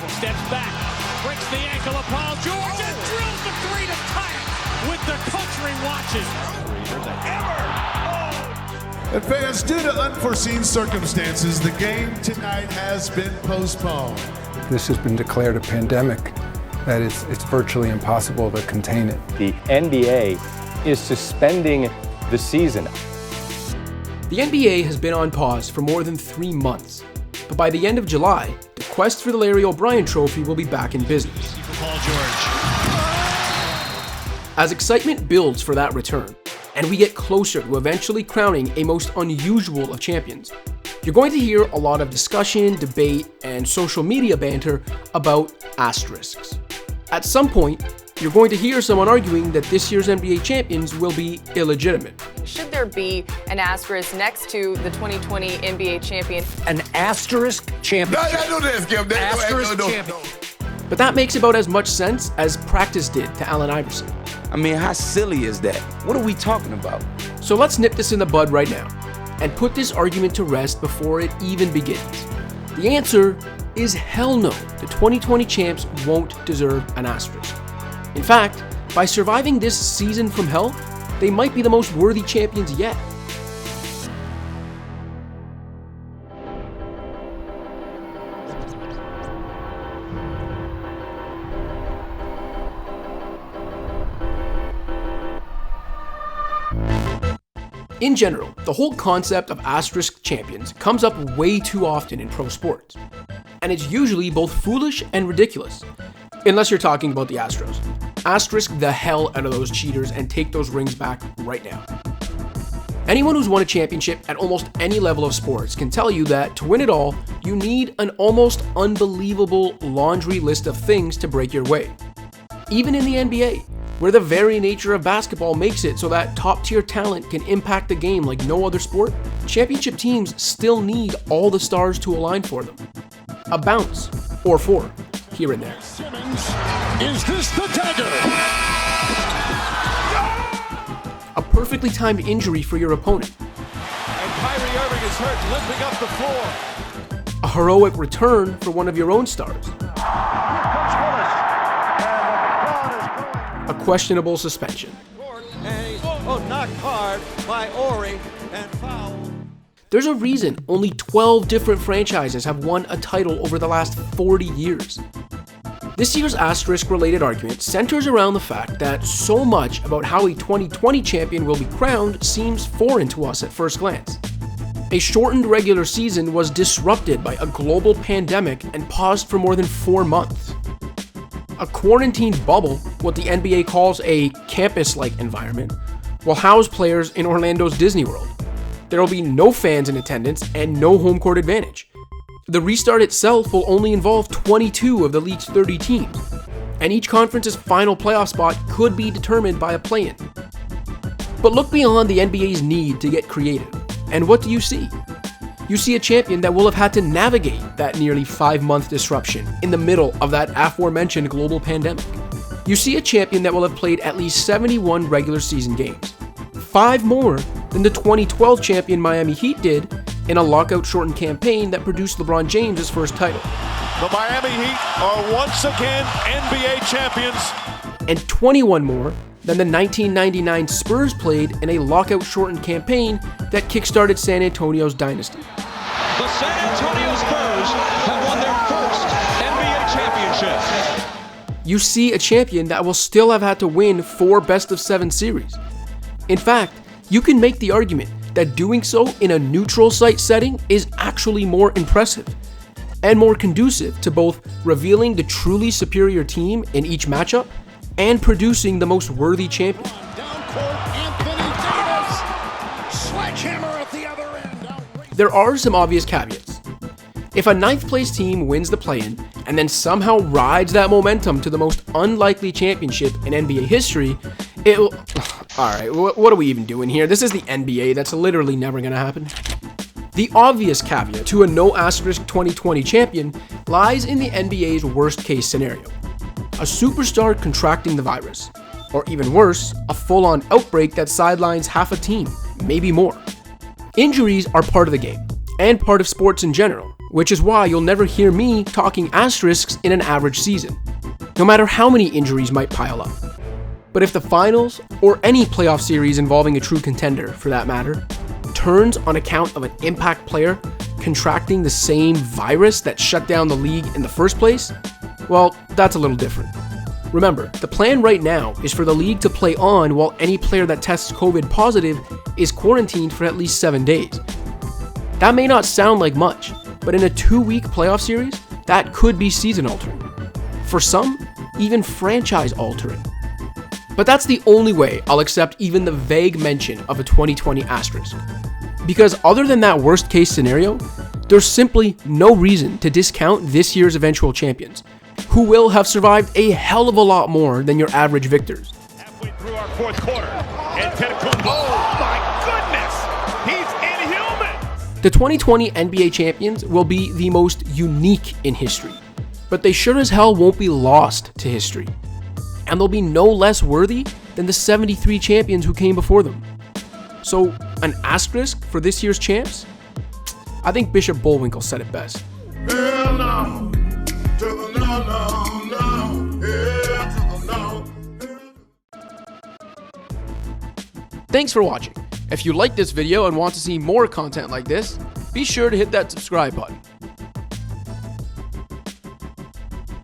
Steps back, breaks the ankle of Paul George, and drills the three to tie it with the country watching. And fans, due to unforeseen circumstances, the game tonight has been postponed. This has been declared a pandemic that it's virtually impossible to contain it. The NBA is suspending the season. The NBA has been on pause for more than 3 months, but by the end of July, the quest for the Larry O'Brien Trophy will be back in business. Paul George. As excitement builds for that return, and we get closer to eventually crowning a most unusual of champions, you're going to hear a lot of discussion, debate, and social media banter about asterisks. At some point, you're going to hear someone arguing that this year's NBA champions will be illegitimate. Should there be an asterisk next to the 2020 NBA champion? An asterisk champion. Asterisk champion. But that makes about as much sense as practice did to Allen Iverson. I mean, how silly is that? What are we talking about? So let's nip this in the bud right now and put this argument to rest before it even begins. The answer is hell no. The 2020 champs won't deserve an asterisk. In fact, by surviving this season from hell, they might be the most worthy champions yet. In general, the whole concept of asterisk champions comes up way too often in pro sports, and it's usually both foolish and ridiculous, unless you're talking about the Astros. Asterisk the hell out of those cheaters and take those rings back right now. Anyone who's won a championship at almost any level of sports can tell you that to win it all, you need an almost unbelievable laundry list of things to break your way. Even in the NBA, where the very nature of basketball makes it so that top-tier talent can impact the game like no other sport, championship teams still need all the stars to align for them. A bounce, or 4, here and there. Simmons, is this the dagger? A perfectly timed injury for your opponent. And Kyrie Irving is hurt, limping up the floor. A heroic return for one of your own stars. A questionable suspension. Knocked hard by Ori and foul. There's a reason only 12 different franchises have won a title over the last 40 years. This year's asterisk-related argument centers around the fact that so much about how a 2020 champion will be crowned seems foreign to us at first glance. A shortened regular season was disrupted by a global pandemic and paused for more than 4 months. A quarantined bubble, what the NBA calls a campus-like environment, will house players in Orlando's Disney World. There will be no fans in attendance and no home court advantage. The restart itself will only involve 22 of the league's 30 teams, and each conference's final playoff spot could be determined by a play-in. But look beyond the NBA's need to get creative, and what do you see? You see a champion that will have had to navigate that nearly 5-month disruption in the middle of that aforementioned global pandemic. You see a champion that will have played at least 71 regular season games, 5 more than the 2012 champion Miami Heat did in a lockout-shortened campaign that produced LeBron James' first title. The Miami Heat are once again NBA champions. And 21 more than the 1999 Spurs played in a lockout-shortened campaign that kickstarted San Antonio's dynasty. The San Antonio Spurs have won their first NBA championship. You see a champion that will still have had to win 4 best-of-7 series. In fact, you can make the argument that doing so in a neutral site setting is actually more impressive and more conducive to both revealing the truly superior team in each matchup and producing the most worthy champion. There are some obvious caveats. If a 9th place team wins the play-in and then somehow rides that momentum to the most unlikely championship in NBA history, it will... Alright, what are we even doing here? This is the NBA, that's literally never gonna happen. The obvious caveat to a no asterisk 2020 champion lies in the NBA's worst case scenario. A superstar contracting the virus, or even worse, a full-on outbreak that sidelines half a team, maybe more. Injuries are part of the game, and part of sports in general, which is why you'll never hear me talking asterisks in an average season, no matter how many injuries might pile up. But if the finals, or any playoff series involving a true contender for that matter, turns on account of an impact player contracting the same virus that shut down the league in the first place, well, that's a little different. Remember, the plan right now is for the league to play on while any player that tests COVID positive is quarantined for at least 7 days. That may not sound like much, but in a 2-week playoff series, that could be season altering. For some, even franchise altering. But that's the only way I'll accept even the vague mention of a 2020 asterisk. Because other than that worst case scenario, there's simply no reason to discount this year's eventual champions, who will have survived a hell of a lot more than your average victors. Halfway through our fourth quarter, and oh my goodness, he's inhuman! The 2020 NBA champions will be the most unique in history, but they sure as hell won't be lost to history. And they'll be no less worthy than the 73 champions who came before them. So, an asterisk for this year's champs? I think Bishop Bullwinkle said it best. Thanks for watching. If you liked this video and want to see more content like this, be sure to hit that subscribe button.